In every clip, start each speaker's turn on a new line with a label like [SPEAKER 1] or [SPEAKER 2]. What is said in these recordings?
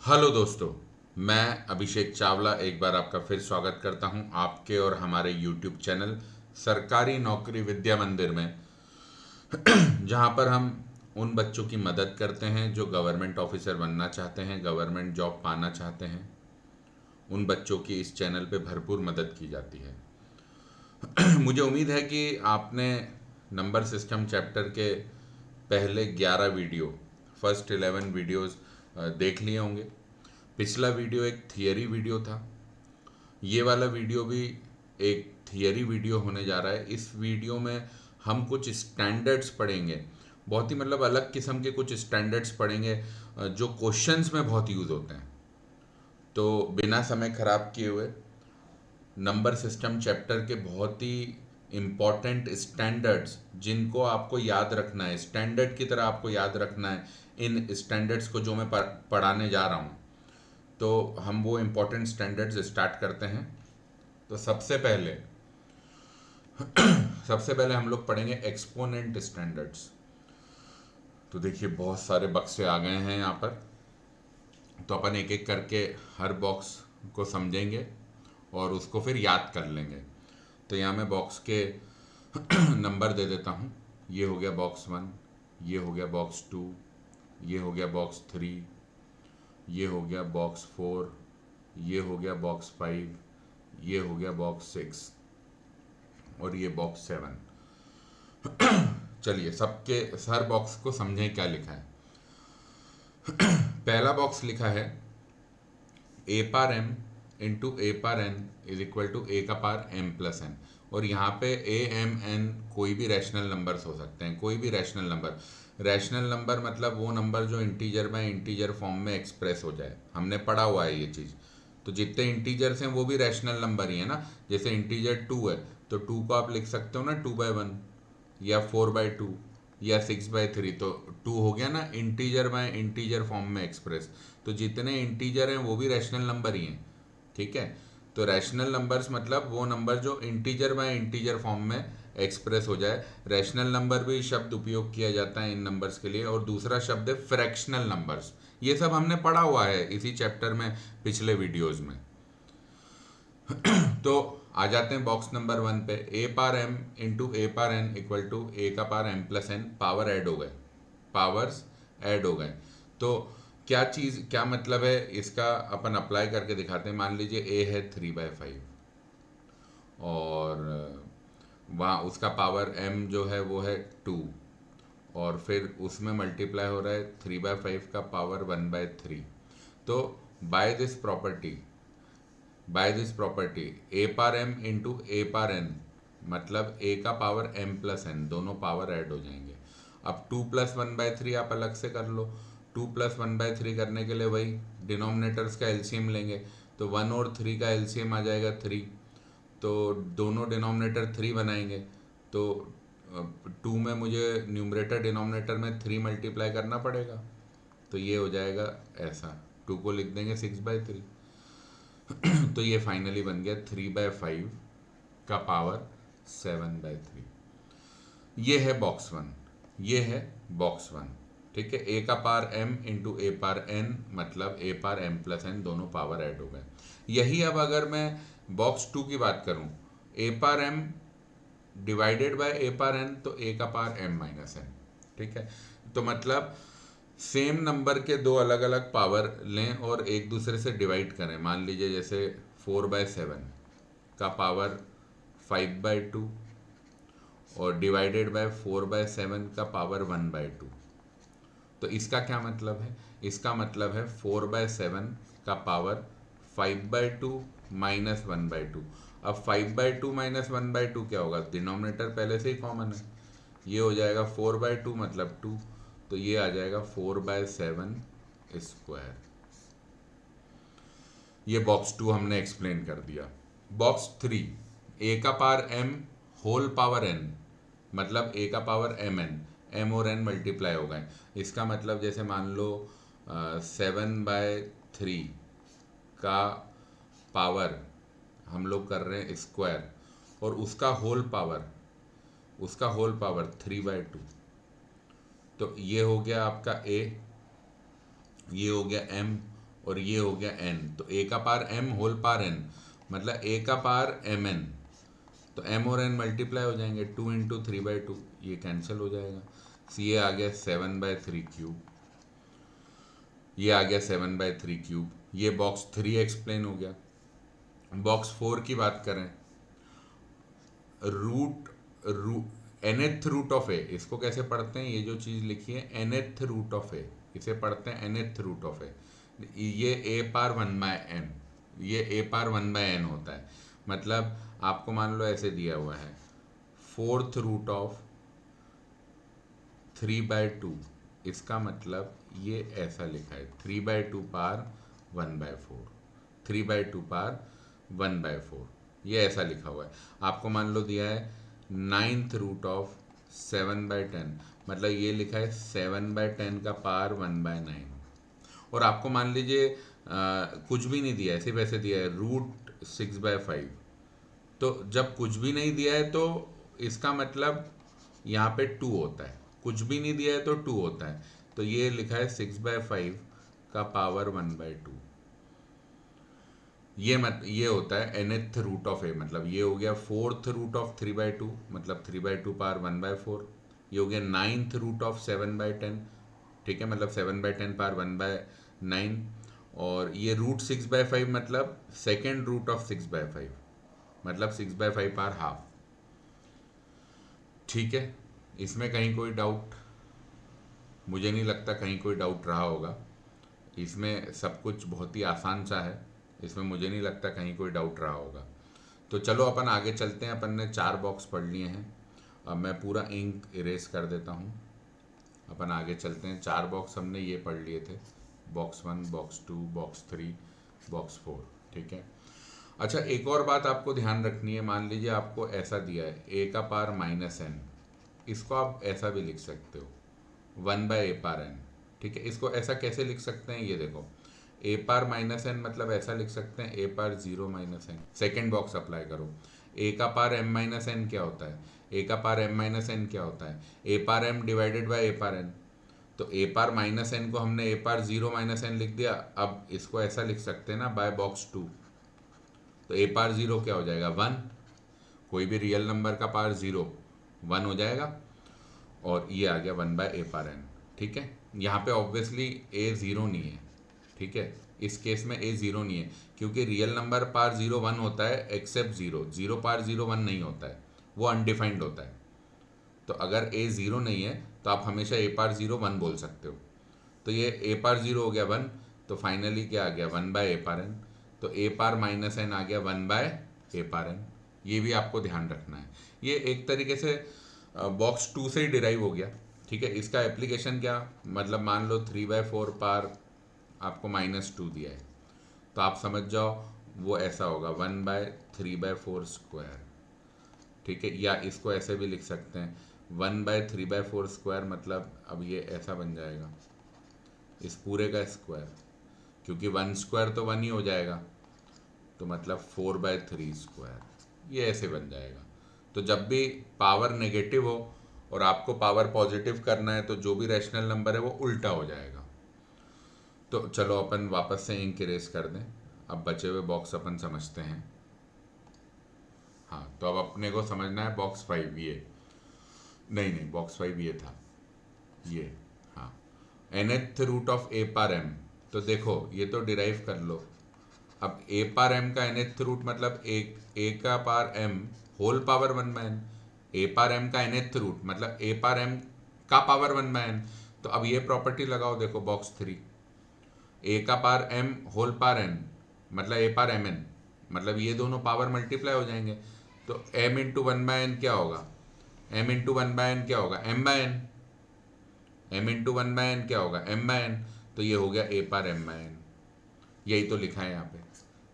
[SPEAKER 1] Hello दोस्तों, मैं अभिषेक चावला एक बार आपका फिर स्वागत करता हूं आपके और हमारे यूट्यूब चैनल सरकारी नौकरी विद्या मंदिर में, जहां पर हम उन बच्चों की मदद करते हैं जो गवर्नमेंट ऑफिसर बनना चाहते हैं, गवर्नमेंट जॉब पाना चाहते हैं। उन बच्चों की इस चैनल पे भरपूर मदद की जाती है। मुझे उम्मीद है कि आपने नंबर सिस्टम चैप्टर के पहले 11 वीडियो, फर्स्ट 11 वीडियोस देख लिए होंगे। पिछला वीडियो एक थियरी वीडियो था। ये वाला वीडियो भी एक थियरी वीडियो होने जा रहा है। इस वीडियो में हम कुछ स्टैंडर्ड्स पढ़ेंगे, बहुत ही मतलब अलग किस्म के कुछ स्टैंडर्ड्स पढ़ेंगे जो क्वेश्चंस में बहुत यूज़ होते हैं। तो बिना समय खराब किए हुए नंबर सिस्टम चैप्टर के बहुत ही इम्पॉर्टेंट स्टैंडर्ड्स जिनको आपको याद रखना है, स्टैंडर्ड की तरह आपको याद रखना है इन स्टैंडर्ड्स को जो मैं पढ़ाने जा रहा हूँ। तो हम वो इम्पोर्टेंट स्टैंडर्ड्स स्टार्ट करते हैं। तो सबसे पहले हम लोग पढ़ेंगे एक्सपोनेंट स्टैंडर्ड्स। तो देखिए बहुत सारे बक्से आ गए हैं यहाँ पर, तो अपन एक एक करके हर बॉक्स को समझेंगे और उसको फिर याद कर लेंगे। तो यहाँ मैं बॉक्स के नंबर दे देता हूँ। ये हो गया बॉक्स 1, ये हो गया बॉक्स 2, ये हो गया बॉक्स 3, ये हो गया बॉक्स 4, ये हो गया बॉक्स 5, ये हो गया बॉक्स 6 और ये बॉक्स 7। चलिए सबके हर बॉक्स को समझें क्या लिखा है। पहला बॉक्स लिखा है a par M into A par n is equal to ए का पार एम प्लस एन। और यहाँ पे ए एम एन कोई भी रैशनल नंबर्स हो सकते हैं, कोई भी रैशनल नंबर। रैशनल नंबर मतलब वो नंबर जो इंटीजर में इंटीजर फॉर्म में एक्सप्रेस हो जाए। हमने पढ़ा हुआ है ये चीज़। तो जितने इंटीजर्स हैं वो भी रैशनल नंबर ही है ना। जैसे इंटीजर 2 है तो 2 को आप लिख सकते हो ना 2/1 या 4/2 या 6/3। तो 2 हो गया ना इंटीजर बाय इंटीजर फॉर्म में एक्सप्रेस। तो जितने इंटीजर हैं वो भी रैशनल नंबर ही हैं। ठीक है। तो रैशनल नंबर्स मतलब वो नंबर जो इंटीजर बाय इंटीजर फॉर्म में एक्सप्रेस हो जाए। रैशनल नंबर भी शब्द उपयोग किया जाता है इन नंबर्स के लिए। और दूसरा शब्द है फ्रैक्शनल नंबर्स। ये सब हमने पढ़ा हुआ है इसी चैप्टर में, पिछले वीडियोज में। तो आ जाते हैं बॉक्स नंबर 1 पे। A par M into A par N equal to ए का पार M plus N. Power add हो गए, पावर्स ऐड हो गए। तो क्या चीज़, क्या मतलब है इसका, अपन अप्लाई करके दिखाते हैं। मान लीजिए ए है 3/5 और वहाँ उसका पावर एम जो है वो है 2, और फिर उसमें मल्टीप्लाई हो रहा है 3/5 का पावर 1/3। तो by this property, by this property A par M into A par N मतलब ए का पावर एम प्लस एन, दोनों पावर ऐड हो जाएंगे। अब 2+1/3 आप अलग से कर लो। 2+1/3 करने के लिए वही डिनोमिनेटर्स का एलसीएम लेंगे। तो 1 और 3 का एलसीएम आ जाएगा 3। तो दोनों डिनोमिनेटर 3 बनाएंगे। तो 2 में मुझे न्यूमरेटर डिनोमिनेटर में 3 मल्टीप्लाई करना पड़ेगा। तो ये हो जाएगा ऐसा, 2 को लिख देंगे 6/3। तो ये फाइनली बन गया 3/5 का पावर 7/3। ये है बॉक्स 1, ये है बॉक्स 1। ठीक है। ए का पार एम इंटू ए पार एन मतलब ए पार एम प्लस एन, दोनों पावर ऐड हो गए। यही अब अगर मैं बॉक्स 2 की बात करूं, a par m divided by a par n तो ए का पार एम माइनस एन। ठीक है। तो मतलब सेम नंबर के दो अलग अलग पावर लें और एक दूसरे से डिवाइड करें। मान लीजिए जैसे 4/7 का पावर 5/2 और डिवाइडेड बाय 4/7 का पावर 1/2। तो इसका क्या मतलब है, इसका मतलब है 4/7 का पावर 5/2 माइनस 1/2। अब 5/2 माइनस 1/2 क्या होगा, डिनोमिनेटर पहले से ही कॉमन है। ये हो जाएगा 4/2 मतलब 2। तो ये आ जाएगा 4/7 स्क्वायर। ये बॉक्स 2 हमने एक्सप्लेन कर दिया। बॉक्स 3, ए का power M whole power N मतलब ए का पावर एम एन, एम और एन मल्टीप्लाई हो गए। इसका मतलब जैसे मान लो 7/3 का पावर हम लोग कर रहे हैं स्क्वायर और उसका होल पावर, उसका होल पावर 3/2। तो ये हो गया आपका ए, ये हो गया एम और ये हो गया n, तो a का power m whole power n मतलब a का पावर mn, तो m और n मल्टीप्लाई हो जाएंगे, 2 इंटू 3/2, ये कैंसिल हो जाएगा। ये आ गया 7/3 क्यूब, ये आ गया 7/3 क्यूब। ये बॉक्स 3 एक्सप्लेन हो गया। बॉक्स 4 की बात करें, nth रूट ऑफ ए, इसको कैसे पढ़ते हैं, ये जो चीज़ लिखी है nth रूट ऑफ ए, इसे पढ़ते हैं nth रूट ऑफ ए। ये a पावर 1/n, ये a पावर 1/n होता है। मतलब आपको मान लो ऐसे दिया हुआ है 4th रूट ऑफ 3/2, इसका मतलब ये ऐसा लिखा है 3/2 पावर 1/4, 3/2 पावर 1/4, ये ऐसा लिखा हुआ है। आपको मान लो दिया है 9th रूट ऑफ 7/10, मतलब ये लिखा है 7/10 का पावर 1/9। और आपको मान लीजिए कुछ भी नहीं दिया है, सिर्फ ऐसे दिया है √6/5, तो जब कुछ भी नहीं दिया है तो इसका मतलब यहाँ पे 2 होता है, कुछ भी नहीं दिया है तो 2 होता है, तो ये लिखा है 6/5 का पावर 1/2। ये होता है nth रूट ऑफ ए, मतलब ये हो गया 4th रूट ऑफ 3/2 मतलब 3/2 पावर 1/4, ये हो गया 9th रूट ऑफ 7/10, ठीक है, मतलब 7/10 पावर 1/9, और ये √6/5 मतलब सेकेंड रूट ऑफ 6/5 मतलब 6/5 पावर हाफ। ठीक है, इसमें कहीं कोई डाउट, मुझे नहीं लगता कहीं कोई डाउट रहा होगा। इसमें सब कुछ बहुत ही आसान सा है, इसमें मुझे नहीं लगता कहीं कोई डाउट रहा होगा। तो चलो अपन आगे चलते हैं। अपन ने 4 बॉक्स पढ़ लिए हैं, अब मैं पूरा इंक इरेज कर देता हूँ। अपन आगे चलते हैं। 4 बॉक्स हमने ये पढ़ लिए थे, बॉक्स 1, बॉक्स 2, बॉक्स 3, बॉक्स 4, ठीक है। अच्छा, एक और बात आपको ध्यान रखनी है। मान लीजिए आपको ऐसा दिया है a का पावर -n, इसको आप ऐसा भी लिख सकते हो 1/a पावर n, ठीक है। इसको ऐसा कैसे लिख सकते हैं, ये देखो, a पावर -n मतलब ऐसा लिख सकते हैं a power 0 -n। Second box apply करो, a का पावर m-n क्या होता है, a का पावर m-n क्या होता है, a power m divided by a power n। तो a पावर -n को हमने a पावर 0 -n लिख दिया। अब इसको ऐसा लिख सकते हैं ना, बाय बॉक्स 2, तो a पावर 0 क्या हो जाएगा, 1। कोई भी रियल नंबर का पावर 0 1 हो जाएगा, और ये आ गया 1/a पावर n, ठीक है। यहाँ पे ऑब्वियसली a 0 नहीं है, ठीक है, इस केस में a 0 नहीं है, क्योंकि रियल नंबर पावर 0 1 होता है, एक्सेप्ट 0 पावर 0 1 नहीं होता है, वो अनडिफाइंड होता है। तो अगर a 0 नहीं है तो आप हमेशा a पावर 0 1 बोल सकते हो। तो ये a पावर 0 हो गया 1, तो फाइनली क्या आ गया 1/a पावर n, तो a पावर -n आ गया 1/a पावर n। ये भी आपको ध्यान रखना है। ये एक तरीके से बॉक्स 2 से ही डिराइव हो गया, ठीक है। इसका एप्लीकेशन क्या, मतलब मान लो 3/4 पावर आपको -2 दिया है, तो आप समझ जाओ वो ऐसा होगा 1/3/4 स्क्वायर, ठीक है। या इसको ऐसे भी लिख सकते हैं 1/3/4 स्क्वायर, मतलब अब ये ऐसा बन जाएगा इस पूरे का स्क्वायर, क्योंकि 1 स्क्वायर तो 1 ही हो जाएगा, तो मतलब 4/3 स्क्वायर, ये ऐसे बन जाएगा। तो जब भी पावर नेगेटिव हो और आपको पावर पॉजिटिव करना है, तो जो भी रैशनल नंबर है वो उल्टा हो जाएगा। तो चलो अपन वापस से इंक इरेज कर दें। अब बचे हुए बॉक्स अपन समझते हैं। हाँ, तो अब अपने को समझना है बॉक्स 5, ये नहीं, बॉक्स 5 ये था, ये, हाँ, nth root of a power m। तो देखो ये तो डिराइव कर लो। अब a पावर m का nth रूट मतलब a का power m whole power 1/n, a power m का nth रूट मतलब a पावर m का पावर 1/n। तो अब ये प्रॉपर्टी लगाओ, देखो बॉक्स 3, a का power m whole power n मतलब a पावर mn, मतलब ये दोनों पावर मल्टीप्लाई हो जाएंगे, तो m इंटू 1/n क्या होगा, m इंटू 1/n क्या होगा, m/n, m इंटू 1/n क्या होगा, m/n, तो ये हो गया a पावर m/n। यही तो लिखा है यहाँ पे,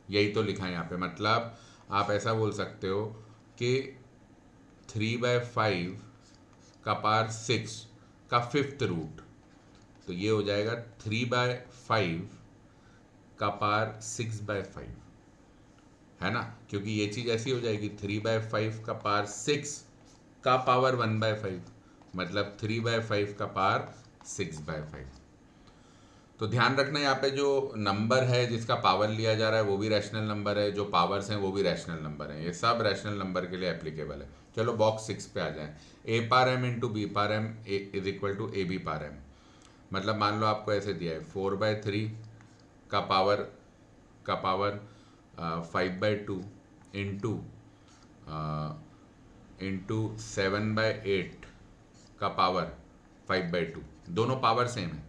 [SPEAKER 1] यही तो लिखा है यहाँ पे। मतलब आप ऐसा बोल सकते हो कि 3/5 का पावर 6 का 5th रूट, तो ये हो जाएगा 3/5 का पावर 6/5, है ना, क्योंकि ये चीज़ ऐसी हो जाएगी 3/5 का पावर 6 का पावर 1/5, मतलब 3/5 का पावर 6/5। तो ध्यान रखना यहाँ पे जो नंबर है जिसका पावर लिया जा रहा है वो भी रैशनल नंबर है, जो पावर्स हैं वो भी रैशनल नंबर है, ये सब रैशनल नंबर के लिए एप्लीकेबल है। चलो बॉक्स 6 पे आ जाए। A par M into b power m is equal to a b power m. मतलब मान लो आपको ऐसे दिया है 4/3 का पावर 5/2 इंटू इंटू 7/8 का पावर 5/2। दोनों पावर सेम है,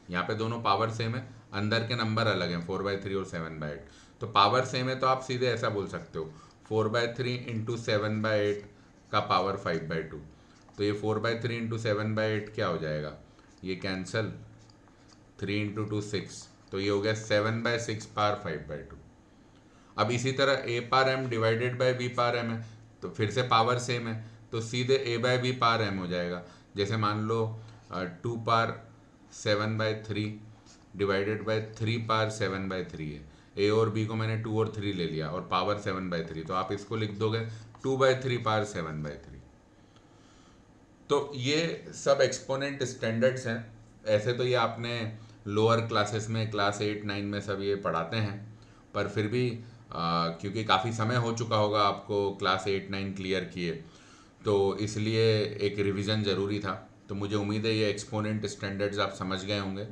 [SPEAKER 1] यहाँ पे दोनों पावर सेम है, अंदर के नंबर अलग हैं 4/3 और 7/8। तो पावर सेम है तो आप सीधे ऐसा बोल सकते हो 4/3 इंटू 7/8 का पावर 5/2। तो ये 4/3 इंटू 7/8 क्या हो जाएगा, ये कैंसल, 3 इंटू 2 6, तो ये हो गया 7/6 पावर 5/2। अब इसी तरह a par m divided by b power m है, तो फिर से पावर सेम है तो सीधे a by b power m हो जाएगा। जैसे मान लो 2 पार 7/3 डिवाइडेड बाय 3 पार 7/3 है। ए और बी को मैंने 2 और 3 ले लिया और पावर 7/3, तो आप इसको लिख दोगे 2/3 पावर 7/3। तो ये सब एक्सपोनेंट स्टैंडर्ड्स हैं। ऐसे तो ये आपने लोअर क्लासेस में क्लास 8 9 में सब ये पढ़ाते हैं, पर फिर भी क्योंकि काफ़ी समय हो चुका होगा आपको क्लास 8 9 क्लियर किए, तो इसलिए एक रिवीजन ज़रूरी था। तो मुझे उम्मीद है ये एक्सपोनेंट स्टैंडर्ड्स आप समझ गए होंगे।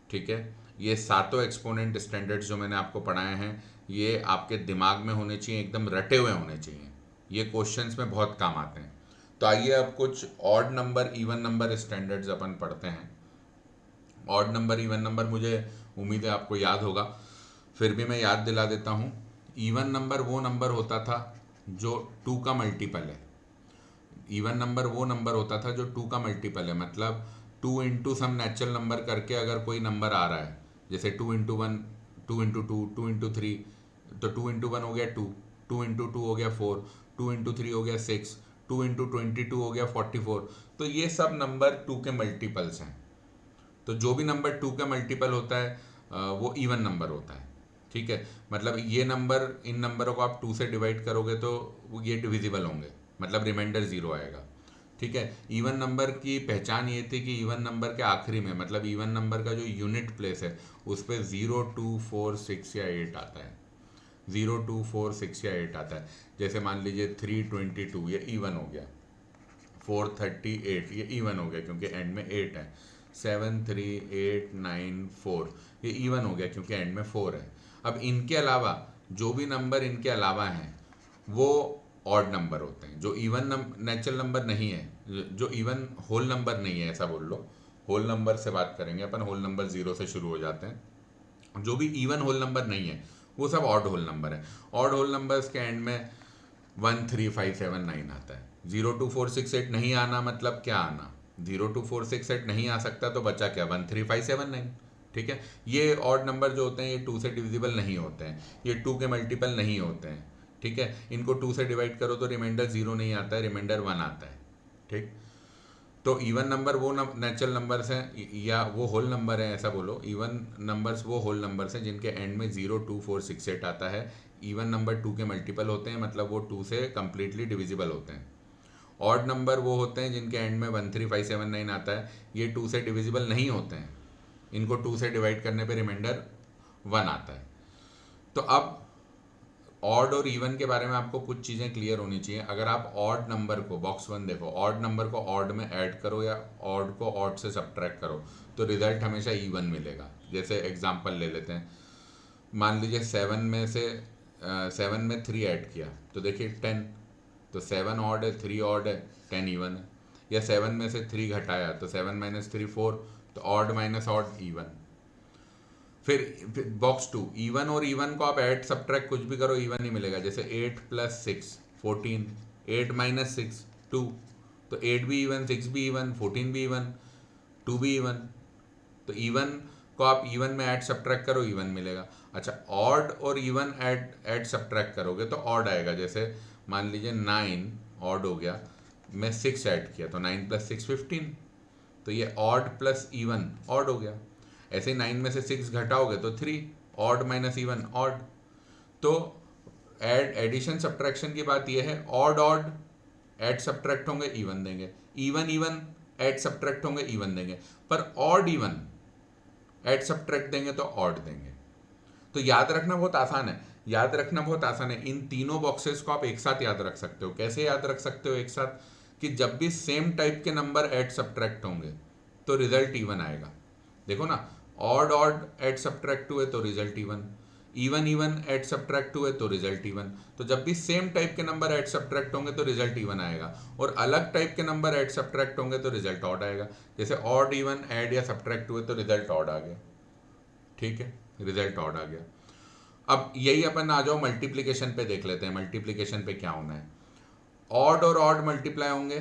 [SPEAKER 1] ठीक है, ये सातों एक्सपोनेंट स्टैंडर्ड्स जो मैंने आपको पढ़ाए हैं ये आपके दिमाग में होने चाहिए, एकदम रटे हुए होने चाहिए, ये क्वेश्चंस में बहुत काम आते हैं। तो आइए अब कुछ odd number even number standards अपन पढ़ते हैं। ऑड नंबर इवन नंबर मुझे उम्मीद है आपको याद होगा, फिर भी मैं याद दिला देता हूँ। इवन नंबर वो नंबर होता था जो 2 का मल्टीपल है। इवन नंबर वो नंबर होता था जो 2 का मल्टीपल है, मतलब 2 इंटू सम नेचुरल नंबर करके अगर कोई नंबर आ रहा है, जैसे 2 इंटू 1, 2 इंटू 2, 2 इंटू 3, तो 2 इंटू 1 हो गया 2, 2 इंटू 2 हो गया 4, 2 इंटू 3 हो गया 6, 2 इंटू 22 हो गया 44। तो ये सब नंबर 2 के मल्टीपल्स हैं। तो जो भी नंबर 2 का मल्टीपल होता है वो इवन नंबर होता है। ठीक है, मतलब ये नंबर, इन नंबरों को आप 2 से डिवाइड करोगे तो ये डिविजिबल होंगे, मतलब रिमाइंडर 0 आएगा। ठीक है, इवन नंबर की पहचान ये थी कि इवन नंबर के आखिरी में, मतलब इवन नंबर का जो यूनिट प्लेस है उस पर 0 2 4 6 या 8 आता है, 0 2 4 6 या 8 आता है। जैसे मान लीजिए 322 ये इवन हो गया, 438 ये इवन हो गया क्योंकि एंड में 8 है, 7 3 8 9 4 ये इवन हो गया क्योंकि एंड में 4 है। अब इनके अलावा जो भी नंबर इनके अलावा हैं वो ऑड नंबर होते हैं, जो इवन नेचुरल नंबर नहीं है, जो इवन होल नंबर नहीं है, ऐसा बोल लो। होल नंबर से बात करेंगे अपन, होल नंबर 0 से शुरू हो जाते हैं। जो भी इवन होल नंबर नहीं है वो सब ऑड होल नंबर है। ऑड होल नंबर्स के एंड में 1 3 5 7 9 आता है। 0 2 4 6 8 नहीं आना, मतलब क्या आना, 0 2 4 6 8 नहीं आ सकता तो बचा क्या, 1 3 5 7 9। ठीक है, ये ऑड नंबर जो होते हैं ये 2 से डिविजिबल नहीं होते हैं, ये 2 के मल्टीपल नहीं होते हैं। ठीक है, इनको 2 से डिवाइड करो तो रिमाइंडर 0 नहीं आता है, रिमाइंडर 1 आता है। ठीक, तो इवन नंबर वो नेचुरल नंबर्स हैं या वो होल नंबर हैं, ऐसा बोलो। इवन नंबर्स वो होल नंबर्स हैं जिनके एंड में 0 2 4 6 8 आता है। इवन नंबर 2 के मल्टीपल होते हैं, मतलब वो 2 से कम्प्लीटली डिविजिबल होते हैं। ऑड नंबर वो होते हैं जिनके एंड में 1 3 5 7 9 आता है, ये 2 से डिविजिबल नहीं होते हैं, इनको 2 से डिवाइड करने पे रिमाइंडर 1 आता है। तो अब ऑड और इवन के बारे में आपको कुछ चीज़ें क्लियर होनी चाहिए। अगर आप ऑड नंबर को, बॉक्स 1 देखो, ऑड नंबर को ऑड में ऐड करो या ऑड को ऑड से सब्ट्रैक्ट करो तो रिजल्ट हमेशा इवन मिलेगा। जैसे एग्जांपल ले लेते हैं, मान लीजिए 7 में 3 ऐड किया तो देखिए 10, तो 7 ऑड है, 3 ऑड है, 10 इवन है। या 7 में से 3 घटाया तो 7 माइनस 3 4, तो ऑड माइनस ऑड इवन। फिर बॉक्स 2, इवन और इवन को आप ऐड सब्ट्रैक्ट कुछ भी करो इवन ही मिलेगा। जैसे 8 + 6 14, 8 - 6 2, तो 8 भी इवन, 6 भी इवन, 14 भी इवन, 2 भी इवन। तो इवन को आप इवन में ऐड सब्ट्रैक्ट करो इवन मिलेगा। अच्छा, ऑड और इवन ऐड सब्ट्रैक्ट करोगे तो ऑड आएगा। जैसे मान लीजिए 9 ऑड हो गया, मैं 6 ऐड किया तो 9 + 6 15, तो ये ऑड प्लस इवन ऑड हो गया। ऐसे ही 9 में से 6 घटाओगे तो 3, ऑड माइनस इवन ऑड। तो एडिशन सब्ट्रैक्शन की बात यह है, ऑड ऑड ऐड सब्ट्रैक्ट होंगे इवन देंगे, इवन इवन ऐड सब्ट्रैक्ट होंगे इवन देंगे। पर ऑड इवन ऐड सब्ट्रैक्ट देंगे तो ऑड देंगे। तो याद रखना बहुत आसान है, याद रखना बहुत आसान है। इन तीनों बॉक्सेस को आप एक साथ याद रख सकते हो। कैसे याद रख सकते हो एक साथ? कि जब भी सेम टाइप के नंबर ऐड सब्ट्रैक्ट होंगे तो रिजल्ट इवन आएगा। देखो ना, ऑड ऑड ऐड सब्ट्रैक्ट हुए तो result even, even even add subtract हुए तो रिजल्ट इवन। तो जब भी सेम टाइप के नंबर ऐड सब्ट्रैक्ट होंगे तो रिजल्ट इवन आएगा, और अलग टाइप के नंबर ऐड सब्ट्रैक्ट होंगे तो रिजल्ट ऑड आएगा। जैसे ऑड इवन ऐड या सब्ट्रैक्ट हुए तो रिजल्ट ऑड आ गया, ठीक है, रिजल्ट ऑड आ गया। अब यही अपन आ जाओ मल्टीप्लीकेशन पे, देख लेते हैं मल्टीप्लीकेशन पे क्या होना है। ऑड और ऑड मल्टीप्लाई होंगे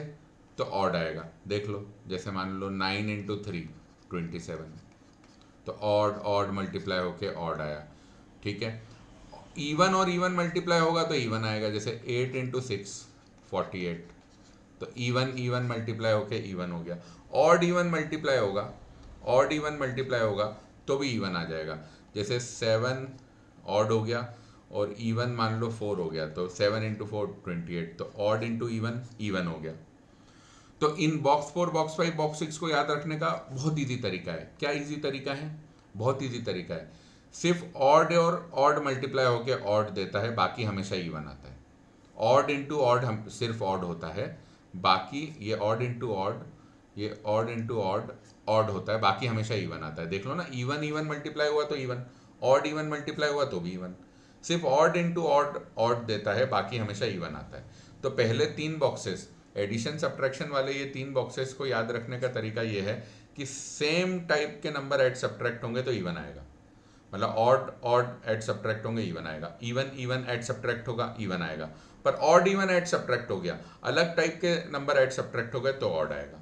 [SPEAKER 1] तो ऑड आएगा, देख लो। जैसे मान लो 9 इंटू 3 27, तो ऑड ऑड मल्टीप्लाई होके ऑड आया, ठीक है। इवन और इवन मल्टीप्लाई होगा तो इवन आएगा, जैसे 8 इंटू 6 48, तो इवन इवन मल्टीप्लाई होके इवन हो गया। ऑड इवन मल्टीप्लाई होगा, ऑड इवन मल्टीप्लाई होगा तो भी इवन आ जाएगा। जैसे 7 ऑड हो गया और इवन मान लो 4 हो गया, तो 7 इंटू 4 28, तो ऑड इंटू इवन इवन हो गया। तो इन बॉक्स 4 बॉक्स 5 बॉक्स 6 को याद रखने का बहुत इजी तरीका है। क्या इजी तरीका है? बहुत इजी तरीका है। सिर्फ ऑड और ऑड मल्टीप्लाई होकर ऑड देता है, बाकी हमेशा इवन आता है। ऑड इंटू ऑड हम सिर्फ ऑड होता है, बाकी ये ऑड इंटू ऑड, ये ऑड इंटू ऑड ऑड होता है, बाकी हमेशा इवन आता है। देख लो ना, इवन इवन मल्टीप्लाई हुआ तो इवन, ऑड इवन मल्टीप्लाई हुआ तो भी इवन। सिर्फ ऑड इंटू ऑड ऑड देता है, बाकी हमेशा इवन आता है। तो पहले 3 बॉक्सेस एडिशन सब्ट्रैक्शन वाले, ये 3 बॉक्सेस को याद रखने का तरीका ये है कि सेम टाइप के नंबर ऐड सब्ट्रैक्ट होंगे तो इवन आएगा। मतलब ऑड ऑड ऐड सब्ट्रैक्ट होंगे इवन आएगा, इवन इवन ऐड सब्ट्रैक्ट होगा इवन आएगा। पर ऑड इवन ऐड सब्ट्रैक्ट हो गया, अलग टाइप के नंबर ऐड सब्ट्रैक्ट हो गए तो ऑड आएगा,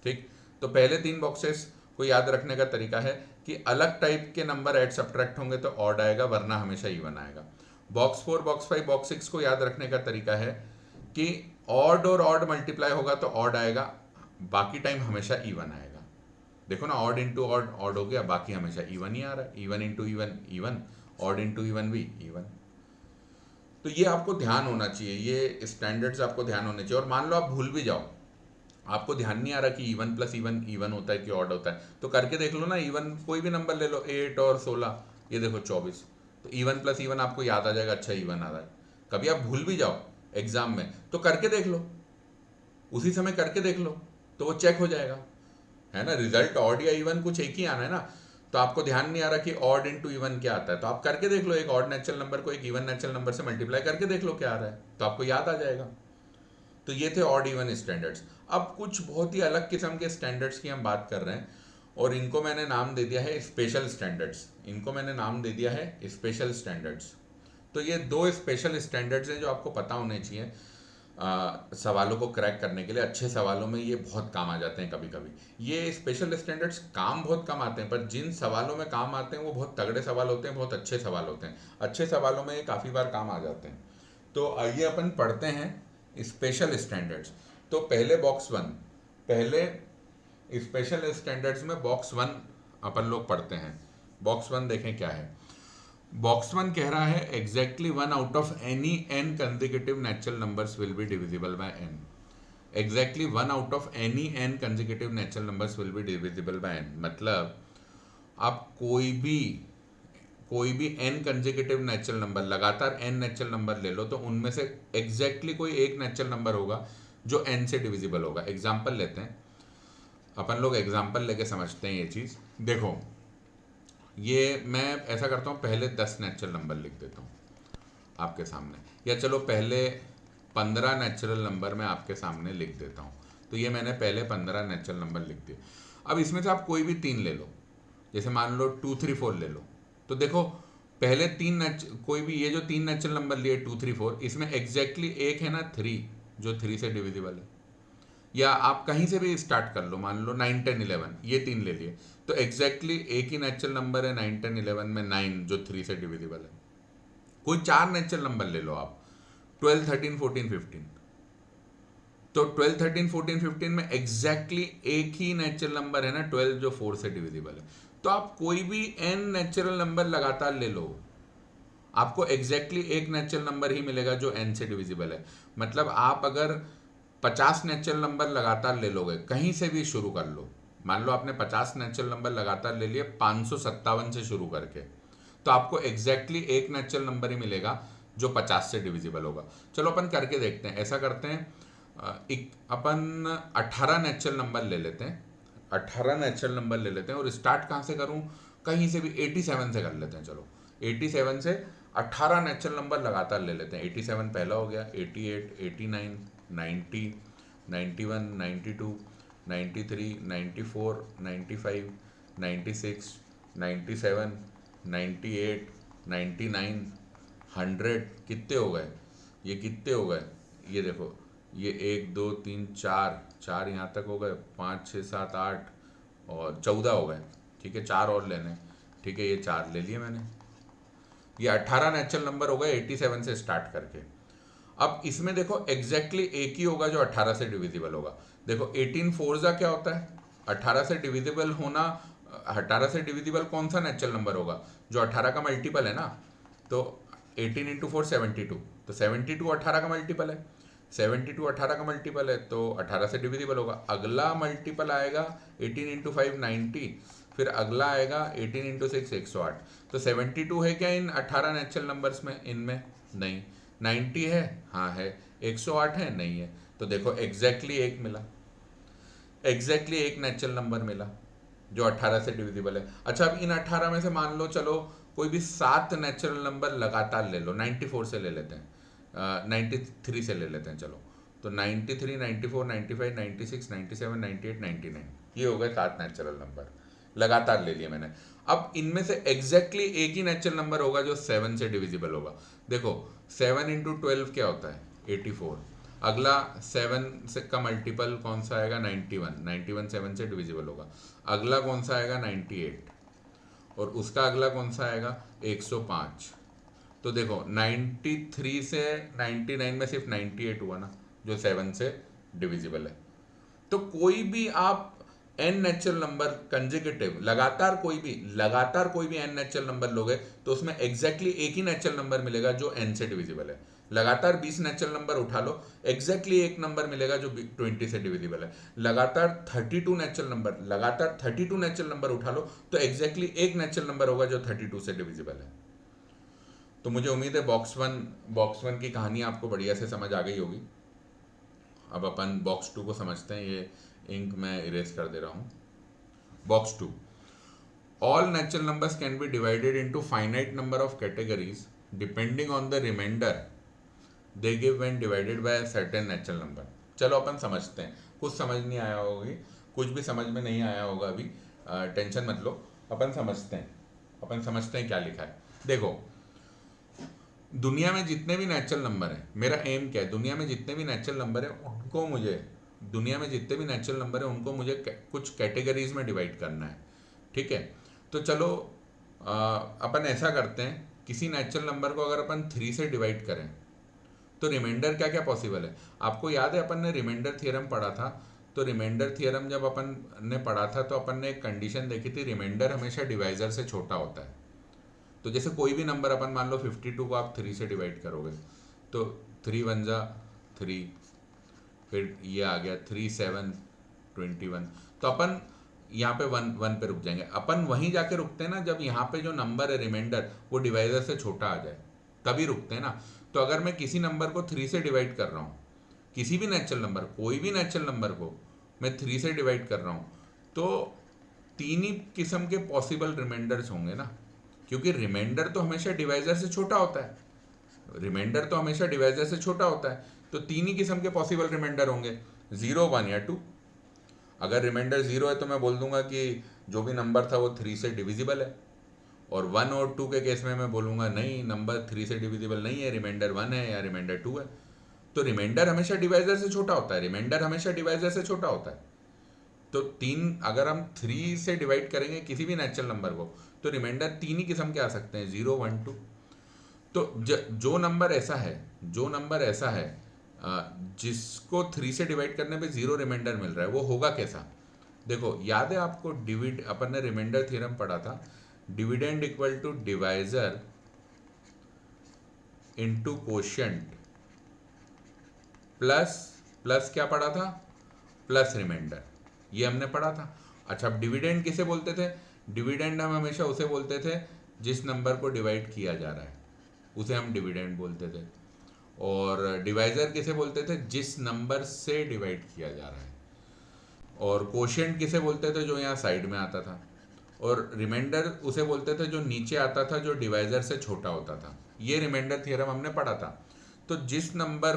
[SPEAKER 1] ठीक। तो पहले 3 बॉक्सेस को याद रखने का तरीका है कि अलग टाइप के नंबर ऐड सब्ट्रैक्ट होंगे तो ऑड आएगा, वरना हमेशा इवन आएगा। बॉक्स 4 बॉक्स 5 बॉक्स 6 को याद रखने का तरीका है कि ऑड और ऑड मल्टीप्लाई होगा तो ऑड आएगा, बाकी टाइम हमेशा इवन आएगा। देखो ना, ऑड इंटू ऑड ऑड हो गया, बाकी हमेशा इवन ही आ रहा है, even into even even, odd into even भी इवन। तो ये आपको ध्यान होना चाहिए, ये स्टैंडर्ड्स आपको ध्यान होने चाहिए। और मान लो आप भूल भी जाओ, आपको ध्यान नहीं आ रहा कि इवन प्लस इवन इवन होता है कि ऑड होता है, तो करके देख लो ना। इवन कोई भी नंबर ले लो, 8 और 16, ये देखो 24, तो इवन प्लस इवन आपको याद आ जाएगा, अच्छा इवन आ रहा है। कभी आप भूल भी जाओ एग्जाम में तो करके देख लो, उसी समय करके देख लो तो वो चेक हो जाएगा, है ना। रिजल्ट ऑड या इवन कुछ एक ही आना है ना, तो आपको ध्यान नहीं आ रहा कि ऑड इंटू इवन क्या आता है, तो आप करके देख लो, एक ऑड नेचुरल नंबर को एक इवन नेचुरल नंबर से मल्टीप्लाई करके देख लो क्या आ रहा है, तो आपको याद आ जाएगा। तो ये थे ऑड इवन स्टैंडर्ड्स। अब कुछ बहुत ही अलग किस्म के स्टैंडर्ड्स की हम बात कर रहे हैं, और इनको मैंने नाम दे दिया है स्पेशल स्टैंडर्ड्स। इनको मैंने नाम दे दिया है स्पेशल स्टैंडर्ड्स। तो ये 2 स्पेशल स्टैंडर्ड्स हैं जो आपको पता होने चाहिए सवालों को क्रैक करने के लिए। अच्छे सवालों में ये बहुत काम आ जाते हैं। कभी कभी ये स्पेशल स्टैंडर्ड्स काम बहुत कम आते हैं, पर जिन सवालों में काम आते हैं वो बहुत तगड़े सवाल होते हैं, बहुत अच्छे सवाल होते हैं। अच्छे सवालों में ये काफ़ी बार काम आ जाते हैं। तो आइए अपन पढ़ते हैं स्पेशल स्टैंडर्ड्स। तो पहले बॉक्स 1, पहले स्पेशल स्टैंडर्ड्स में बॉक्स 1 अपन लोग पढ़ते हैं। बॉक्स 1 देखें क्या है। बॉक्स 1 कह रहा है exactly 1 out of any n consecutive natural numbers will be divisible by n। Exactly 1 out of any n consecutive natural numbers will be divisible by n, मतलब आप कोई भी n कंसेक्यूटिव नेचुरल नंबर, लगातार n natural number ले लो, तो उनमें से exactly कोई एक नेचुरल नंबर होगा जो n से डिविजिबल होगा। एग्जाम्पल लेते हैं, अपन लोग एग्जाम्पल लेके समझते हैं ये चीज़। देखो, ये मैं ऐसा करता हूँ, पहले 10 नेचुरल नंबर लिख देता हूँ आपके सामने, या चलो पहले 15 नेचुरल नंबर मैं आपके सामने लिख देता हूँ। तो ये मैंने पहले 15 नेचुरल नंबर लिख दिए। अब इसमें से आप कोई भी 3 ले लो, जैसे मान लो 2 3 4 ले लो। तो देखो, पहले 3 कोई भी ये जो 3 नेचुरल नंबर लिए 2 3 4, इसमें एग्जैक्टली एक है ना 3, जो 3 से डिविजिबल है। या आप कहीं से भी स्टार्ट कर लो, मान लो 9 10 11, ये 3 ले लिए, तो एग्जैक्टली एक ही नेचुरल नंबर है 9 10 11 में 9, जो 3 से डिविजिबल है। कोई 4 नेचुरल नंबर ले लो आप, 12 13 14 15, तो 12 13 14 15 में एग्जैक्टली एक ही नेचुरल नंबर है ना 12, जो 4 से डिविजिबल है। तो आप कोई भी n नेचुरल नंबर लगातार ले लो, आपको एग्जैक्टली एक नेचुरल नंबर ही मिलेगा जो n से डिविजिबल है। मतलब आप अगर 50 नेचुरल नंबर लगातार ले लोगे, कहीं से भी शुरू कर लो, मान लो आपने 50 नेचुरल नंबर लगातार ले लिए 557 से शुरू करके, तो आपको एग्जैक्टली एक नेचुरल नंबर ही मिलेगा जो 50 से डिविजिबल होगा। चलो अपन करके देखते हैं। ऐसा करते हैं, अपन 18 नेचुरल नंबर ले लेते हैं, 18 नेचुरल नंबर ले लेते हैं। और स्टार्ट कहाँ से करूँ? कहीं से भी 87 से कर लेते हैं। चलो 87 से 18 नेचुरल नंबर लगातार ले लेते हैं। 87 पहला हो गया, 88, 89, 90, 91, 92, 93, 94, 95, 96, 97, 98, 99, 100। कितने हो गए? ये कितने हो गए? ये देखो, ये 1 2 3 4, 4 यहाँ तक हो गए, 5 6 7 8 और 14 हो गए। ठीक है, 4 और लेने। ठीक है, ये 4 ले लिए मैंने। ये 18 नेचुरल नंबर हो गए 87 से स्टार्ट करके। अब इसमें देखो एग्जैक्टली एक ही होगा जो 18 से डिविजिबल होगा। देखो 18 फोर्जा क्या होता है? 18 से डिविजिबल होना। 18 से डिविजिबल कौन सा नेचुरल नंबर होगा? जो 18 का मल्टीपल है ना। तो 18 इंटू 4 72, तो 72 18 का मल्टीपल है। 72 18 का मल्टीपल है तो 18 से डिविजिबल होगा। अगला मल्टीपल आएगा 18 इंटू 5 90, फिर अगला आएगा 18 इंटू 6 108। तो 72 है क्या इन 18 नेचुरल नंबर्स में? इनमें नहीं। 90 है? हाँ है। 108 है? नहीं है। तो देखो एग्जैक्टली एक मिला, एग्जैक्टली एक नेचुरल नंबर मिला जो 18 से डिविजिबल है। अच्छा, अब इन 18 में से मान लो चलो कोई भी 7 नेचुरल नंबर लगातार ले लो। 94 से ले लेते हैं, 93 से ले लेते हैं। चलो तो 93, 94, 95, 96, 97, 98, 99, ये हो गए 7 नेचुरल नंबर लगातार ले लिए मैंने। अब इनमें से एग्जैक्टली एक ही नेचुरल नंबर होगा जो 7 से डिविजिबल होगा। देखो 7 इंटू 12 क्या होता है? 84। अगला 7 से का मल्टीपल कौन सा आएगा? 91। 91 7 से डिविजिबल होगा। अगला कौन सा आएगा? 98। और उसका अगला कौन सा आएगा? 105। तो देखो 93 से 99 में सिर्फ 98 हुआ ना जो 7 से डिविजिबल है। तो कोई भी आप एन नेचुरल नंबर कंजिक्यूटिव लगातार कोई भी एन नेचुरल नंबर लोगे तो उसमें एग्जैक्टली एक ही नेचुरल नंबर मिलेगा जो एन से डिविजिबल है। लगातार 20 नेचुरल नंबर उठा लो, एग्जैक्टली एक नंबर मिलेगा जो 20 से डिविजिबल है। लगातार 32 नेचुरल नंबर उठा लो तो एग्जैक्टली एक नेचुरल नंबर होगा जो 32 से डिविजिबल है। तो मुझे उम्मीद है बॉक्स वन की कहानी आपको बढ़िया से समझ आ गई होगी। अब अपन बॉक्स 2 को समझते हैं। ये इंक मैं इरेज कर दे रहा हूँ। Box 2, all natural numbers can be divided into finite number of categories depending on the remainder they give when divided by certain natural number. चलो अपन समझते हैं। कुछ समझ नहीं आया होगी, कुछ भी समझ में नहीं आया होगा अभी, टेंशन मत लो। अपन समझते हैं क्या लिखा है। देखो दुनिया में जितने भी नेचुरल नंबर हैं, मेरा एम क्या है? दुनिया में जितने भी नेचुरल नंबर है उनको मुझे कुछ कैटेगरीज में डिवाइड करना है। ठीक है, तो चलो अपन ऐसा करते हैं। किसी नेचुरल नंबर को अगर अपन 3 से डिवाइड करें तो रिमाइंडर क्या क्या पॉसिबल है? आपको याद है अपन ने रिमाइंडर थियरम पढ़ा था। तो रिमाइंडर थियरम जब अपन ने पढ़ा था तो अपन ने एक कंडीशन देखी थी, रिमाइंडर हमेशा डिवाइजर से छोटा होता है। तो जैसे कोई भी नंबर अपन मान लो 52 को आप 3 से डिवाइड करोगे तो 3 1 जा 3, फिर ये आ गया 3 7 21। तो अपन यहाँ पे 1 पे रुक जाएंगे। अपन वहीं जाके रुकते हैं ना जब यहाँ पे जो नंबर है रिमाइंडर वो डिवाइजर से छोटा आ जाए, तभी रुकते हैं ना। तो अगर मैं किसी नंबर को 3 से डिवाइड कर रहा हूँ, किसी भी नेचुरल नंबर, कोई भी नेचुरल नंबर को मैं 3 से डिवाइड कर रहा हूँ, तो 3 ही किस्म के पॉसिबल रिमाइंडर्स होंगे ना, क्योंकि रिमाइंडर तो हमेशा डिवाइजर से छोटा होता है। तो 3 ही किस्म के पॉसिबल रिमाइंडर होंगे, 0 1 या 2। अगर रिमाइंडर 0 है तो मैं बोल दूंगा कि जो भी नंबर था वो 3 से डिविजिबल है। और 1 और 2 के केस में मैं बोलूँगा नहीं, नंबर 3 से डिविजिबल नहीं है, रिमाइंडर 1 है या रिमाइंडर 2 है। तो रिमाइंडर हमेशा डिवाइजर से छोटा होता है। तो 3 अगर हम 3 से डिवाइड करेंगे किसी भी नेचुरल नंबर को तो रिमाइंडर 3 ही किस्म के आ सकते हैं, 0 1 2। तो जो नंबर ऐसा है जिसको 3 से डिवाइड करने पे 0 रिमाइंडर मिल रहा है, वो होगा कैसा? देखो याद है आपको, अपन ने रिमाइंडर थ्योरम पढ़ा था, dividend equal to divisor into quotient plus क्या पढ़ा था? Plus remainder. ये हमने पढ़ा था। अच्छा, अब डिविडेंड किसे बोलते थे? डिविडेंड हम हमेशा उसे बोलते थे जिस नंबर को डिवाइड किया जा रहा है, उसे हम डिविडेंड बोलते थे। और डिवाइजर किसे बोलते थे? जिस नंबर से डिवाइड किया जा रहा है। और कोशेंट किसे बोलते थे? जो यहाँ साइड में आता था। और रिमाइंडर उसे बोलते थे जो नीचे आता था, जो डिवाइजर से छोटा होता था। ये रिमाइंडर थ्योरम हमने पढ़ा था। तो जिस नंबर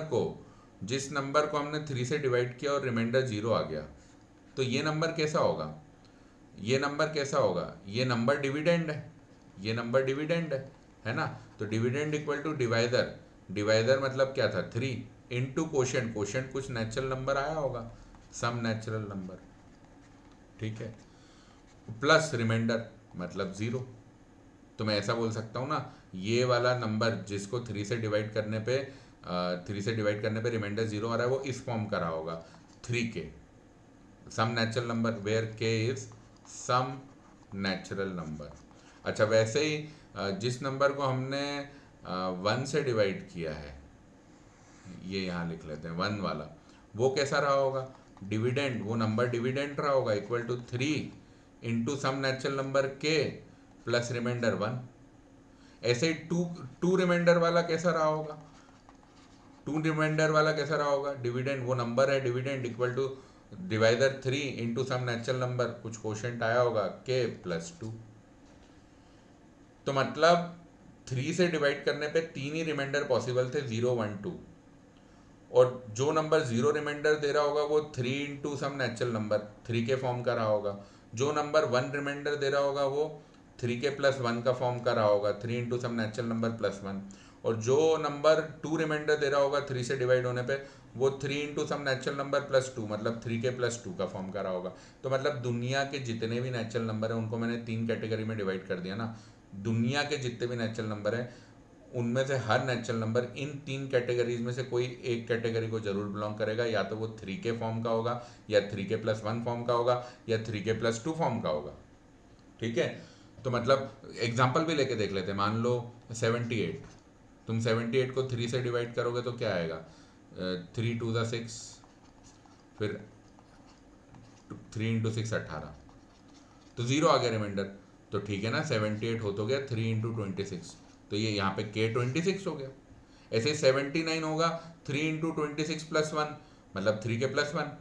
[SPEAKER 1] को हमने 3 से डिवाइड किया और रिमाइंडर 0 आ गया, तो ये नंबर कैसा होगा? ये नंबर कैसा होगा? ये नंबर डिविडेंड है, ये नंबर डिविडेंड है ना। तो dividend equal to divisor, divisor मतलब क्या था? 3 इंटू कोशेंट, कोशेंट कुछ नेचुरल नंबर आया होगा, सम नेचुरल नंबर, ठीक है, प्लस रिमाइंडर मतलब 0। तो मैं ऐसा बोल सकता हूँ ना, ये वाला नंबर जिसको 3 से डिवाइड करने पे 3 से डिवाइड करने पे रिमाइंडर 0 आ रहा है, वो इस फॉर्म का रहा होगा, 3k, some natural number where k is some natural number. अच्छा, वैसे ही जिस नंबर को हमने 1 से डिवाइड किया है, ये यहाँ लिख लेते हैं 1 वाला, वो कैसा रहा होगा? डिविडेंड, वो नंबर डिविडेंड रहा होगा, equal to 3 into some natural number k plus remainder 1। ऐसे ही टू रिमाइंडर वाला कैसा रहा होगा? टू रिमाइंडर वाला कैसा रहा होगा? डिविडेंड, वो नंबर है dividend, equal to divider 3 into some natural number, कुछ क्वोशिएंट आया होगा k प्लस 2। तो मतलब 3 से डिवाइड करने पे 3 ही रिमाइंडर पॉसिबल थे, 0 1 2। और जो नंबर 0 रिमाइंडर दे रहा होगा वो 3 इंटू सम नेचुरल नंबर 3 के फॉर्म का रहा होगा। जो नंबर 1 रिमाइंडर दे रहा होगा वो 3 के प्लस 1 का फॉर्म का रहा होगा, 3 into some natural number plus 1। और जो नंबर 2 रिमाइंडर दे रहा होगा 3 से डिवाइड होने पे, वो 3 into some natural number plus 2, मतलब 3 के प्लस 2 का फॉर्म का रहा होगा। तो मतलब दुनिया के जितने भी नेचुरल नंबर हैं उनको मैंने 3 कैटेगरी में डिवाइड कर दिया ना। दुनिया के जितने भी नेचुरल नंबर हैं उनमें से हर नेचुरल नंबर इन 3 कैटेगरीज में से कोई एक कैटेगरी को जरूर बिलोंग करेगा, या तो वो 3 के फॉर्म का होगा, या 3 के प्लस 1 फॉर्म का होगा, या 3 के प्लस 2 फॉर्म का होगा, ठीक है। तो मतलब एग्जाम्पल भी लेके देख लेते हैं। मान लो 78, तुम 78 को 3 से डिवाइड करोगे तो क्या आएगा? 3 2 ज़ा 6, फिर 3 इंटू 6 18, तो 0 आ गया रिमाइंडर। तो ठीक है ना, 78 हो तो गया 3 इंटू 26, तो ये यहाँ पे k 26 हो गया। ऐसे 79 होगा 3 इंटू 26 प्लस 1, मतलब 3 के प्लस 1।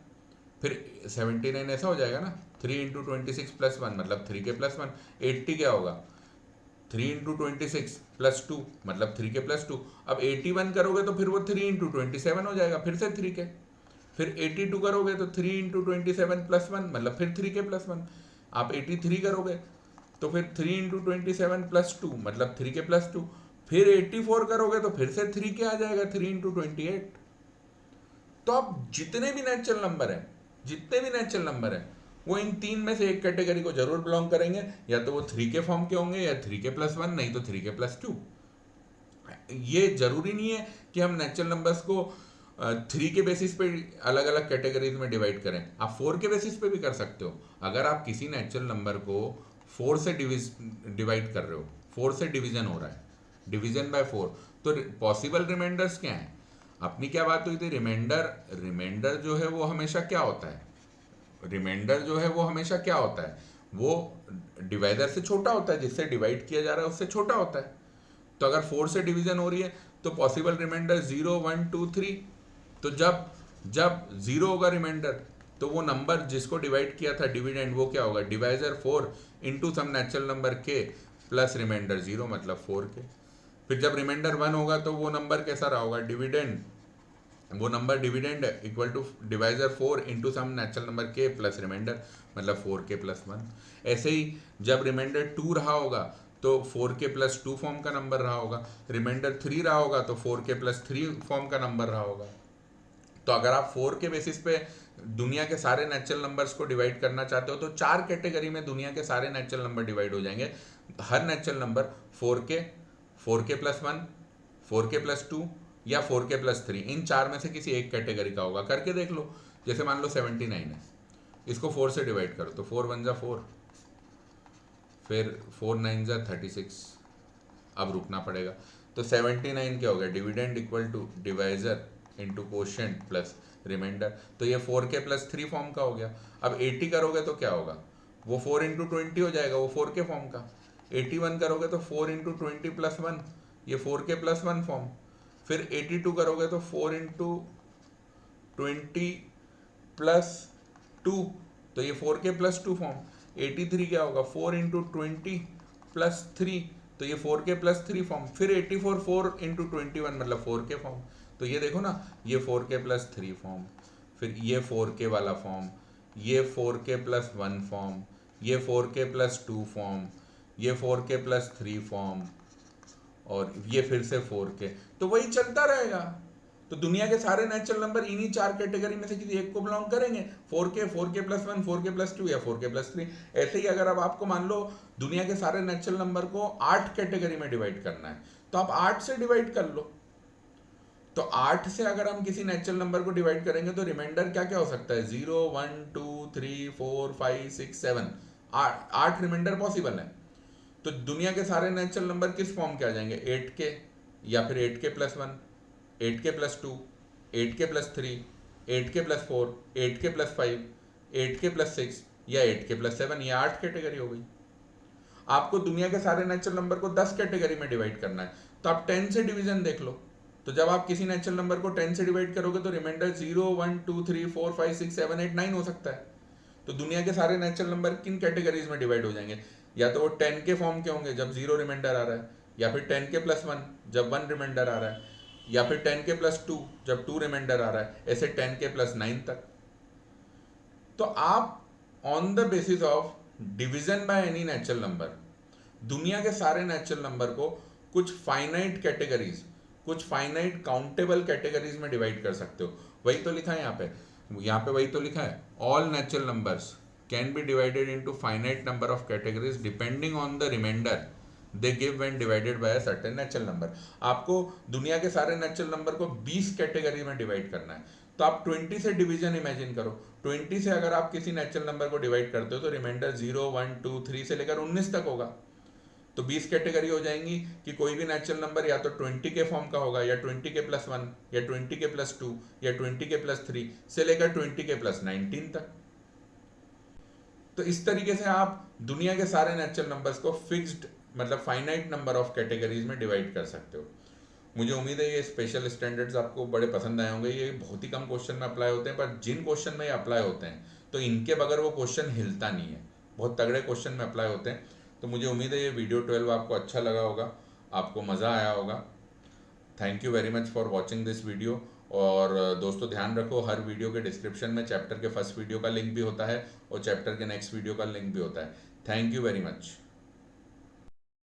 [SPEAKER 1] फिर 79 ऐसा हो जाएगा ना, 3 इंटू 26 प्लस 1 मतलब 3 के प्लस 1। 80 क्या होगा? 3 इंटू 26 प्लस 2 मतलब 3 के प्लस 2। अब 81 करोगे तो फिर वो 3 इंटू 27 हो जाएगा, फिर से 3 के। फिर 82 करोगे तो 3 इंटू 27 प्लस 1 मतलब फिर 3 के प्लस 1। आप 83 करोगे तो फिर 3 इंटू 27 प्लस 2 मतलब 3 के प्लस 2। फिर 84 करोगे तो फिर से 3 के आ जाएगा, 3 इंटू 28। तो अब जितने भी नेचुरल नंबर हैं, जितने भी नेचुरल नंबर हैं, वो इन 3 में से एक कैटेगरी को जरूर बिलोंग करेंगे, या तो वो 3 के फॉर्म के होंगे, या 3 के प्लस 1, नहीं तो 3 के प्लस 2। ये जरूरी नहीं है कि हम नेचुरल नंबर्स को 3 के बेसिस पे अलग अलग कैटेगरीज में डिवाइड करें, आप 4 के बेसिस पे भी कर सकते हो। अगर आप किसी नेचुरल नंबर को 4 से डिवाइड कर रहे हो, 4 से डिवीजन हो रहा है, डिवीजन बाय 4, तो पॉसिबल रिमाइंडर्स क्या हैं? अपनी क्या बात हुई थी? रिमाइंडर जो है वो हमेशा क्या होता है? रिमाइंडर जो है वो हमेशा क्या होता है? वो डिवाइडर से छोटा होता है, जिससे डिवाइड किया जा रहा है उससे छोटा होता है। तो अगर 4 से डिवीजन हो रही है तो पॉसिबल रिमाइंडर 0 1 2 3। तो जब जब 0 होगा रिमाइंडर, तो वो नंबर जिसको डिवाइड किया था डिविडेंड, वो क्या होगा? Divisor 4 into some natural number k plus remainder 0 मतलब 4k। फिर जब रिमाइंडर 1 होगा तो वो नंबर कैसा रहा होगा? डिविडेंड, वो number dividend equal to divisor 4 into some natural number k plus remainder मतलब 4k प्लस 1। ऐसे ही जब रिमाइंडर 2 रहा होगा तो 4k प्लस 2 फॉर्म का नंबर रहा होगा, रिमाइंडर 3 रहा होगा तो 4k प्लस 3 फॉर्म का नंबर रहा होगा। तो अगर आप 4 के बेसिस पे दुनिया के सारे नेचुरल नंबर्स को डिवाइड करना चाहते हो तो 4 कैटेगरी में दुनिया के सारे नेचुरल नंबर डिवाइड हो जाएंगे। हर natural number 4k plus 1, 4k plus 2 या 4k प्लस 3, इन 4 में से किसी एक कैटेगरी का होगा। करके देख लो। जैसे मान लो 79 है, इसको 4 से डिवाइड करो तो 4 1 जा 4, फिर 4 9 जा 36, अब रुकना पड़ेगा। तो 79 क्या हो गया? Dividend equal to divisor into quotient plus remainder, तो ये 4k प्लस 3 फॉर्म का हो गया। अब 80 करोगे तो क्या होगा? वो 4 इंटू 20 हो जाएगा, वो 4 के फॉर्म का। 81 करोगे तो 4 इंटू 20 प्लस 1, ये 4 के प्लस 1 फॉर्म। फिर 82 करोगे तो 4 इंटू 20 प्लस 2, तो ये 4 के प्लस 2 फॉर्म। 83 क्या होगा, 4 इंटू 20 प्लस 3, तो ये 4 के प्लस 3 फॉर्म। फिर 84 4 इंटू 21 मतलब 4 के फॉर्म। तो ये देखो ना, ये 4 के प्लस 3 फॉर्म, फिर ये 4 के वाला फॉर्म, ये 4 के प्लस 1 फॉर्म, ये 4 के प्लस 2 फॉर्म, ये 4 के प्लस 3 फॉर्म, और ये फिर से 4 के। तो वही चलता रहेगा। तो दुनिया के सारे नेचुरल नंबर इन्हीं 4 कैटेगरी में से किसी एक को बिलोंग करेंगे, 4 के प्लस 1, 4 के प्लस 2 या 4 के प्लस 3। ऐसे ही अगर अब आपको मान लो दुनिया के सारे नेचुरल नंबर को 8 कैटेगरी में डिवाइड करना है, तो आप 8 से डिवाइड कर लो। तो 8 से अगर हम किसी नेचुरल नंबर को डिवाइड करेंगे तो रिमाइंडर क्या क्या हो सकता है, 0 1 2 3 4 5 6 7, 8 रिमाइंडर पॉसिबल है। तो दुनिया के सारे नेचुरल नंबर किस फॉर्म के आ जाएंगे, 8 के, या फिर 8 के प्लस 1, 8 के प्लस 2, 8 के प्लस 3, 8 के प्लस 4, 8 के प्लस 5, 8 के प्लस 6 या 8 के प्लस 7। ये 8 कैटेगरी हो गई। आपको दुनिया के सारे नेचुरल नंबर को 10 कैटेगरी में डिवाइड करना है, तो आप 10 से डिवीजन देख लो। तो जब आप किसी नेचुरल नंबर को 10 से डिवाइड करोगे तो रिमाइंडर 0 1 2 3 4 5 6 7 8 9 हो सकता है। तो दुनिया के सारे नेचुरल नंबर किन कैटेगरीज में डिवाइड हो जाएंगे, या तो वो 10 के फॉर्म के होंगे जब 0 रिमाइंडर आ रहा है, या फिर 10 के प्लस 1 जब 1 रिमाइंडर आ रहा है, या फिर 10 के प्लस 2 जब 2 रिमाइंडर आ रहा है, ऐसे 10 के प्लस 9 तक। तो आप on the basis of division by any natural number दुनिया के सारे नेचुरल नंबर को कुछ फाइनाइट कैटेगरीज, कुछ फाइनाइट काउंटेबल कैटेगरीज में डिवाइड कर सकते हो। वही तो लिखा है यहाँ पे वही तो लिखा है, all natural numbers can be divided into finite number of categories depending on the remainder they give when divided by a certain natural number. आपको दुनिया के सारे नेचुरल नंबर को 20 कैटेगरी में डिवाइड करना है, तो आप 20 से डिवीजन इमेजिन करो। 20 से अगर आप किसी नेचुरल नंबर को डिवाइड करते हो तो रिमाइंडर 0 1 2 3 से लेकर 19 तक होगा। तो 20 कैटेगरी हो जाएंगी कि कोई भी नेचुरल नंबर या तो 20 के फॉर्म का होगा, या 20 के प्लस 1, या 20 के प्लस 2, या 20 के प्लस 3 से लेकर 20 के प्लस 19 तक। तो इस तरीके से आप दुनिया के सारे नेचुरल नंबर्स को फिक्स्ड मतलब फाइनाइट नंबर ऑफ कैटेगरीज में डिवाइड कर सकते हो। मुझे उम्मीद है ये स्पेशल स्टैंडर्ड्स आपको बड़े पसंद आए होंगे। ये बहुत ही कम क्वेश्चन में अप्लाई होते हैं, पर जिन क्वेश्चन में ये अप्लाई होते हैं तो इनके बगैर वो क्वेश्चन हिलता नहीं है। बहुत तगड़े क्वेश्चन में अप्लाई होते हैं। तो मुझे उम्मीद है ये वीडियो 12 आपको अच्छा लगा होगा, आपको मज़ा आया होगा। Thank you very much for watching this video. और दोस्तों ध्यान रखो, हर वीडियो के डिस्क्रिप्शन में चैप्टर के फर्स्ट वीडियो का लिंक भी होता है और चैप्टर के नेक्स्ट वीडियो का लिंक भी होता है। Thank you very much.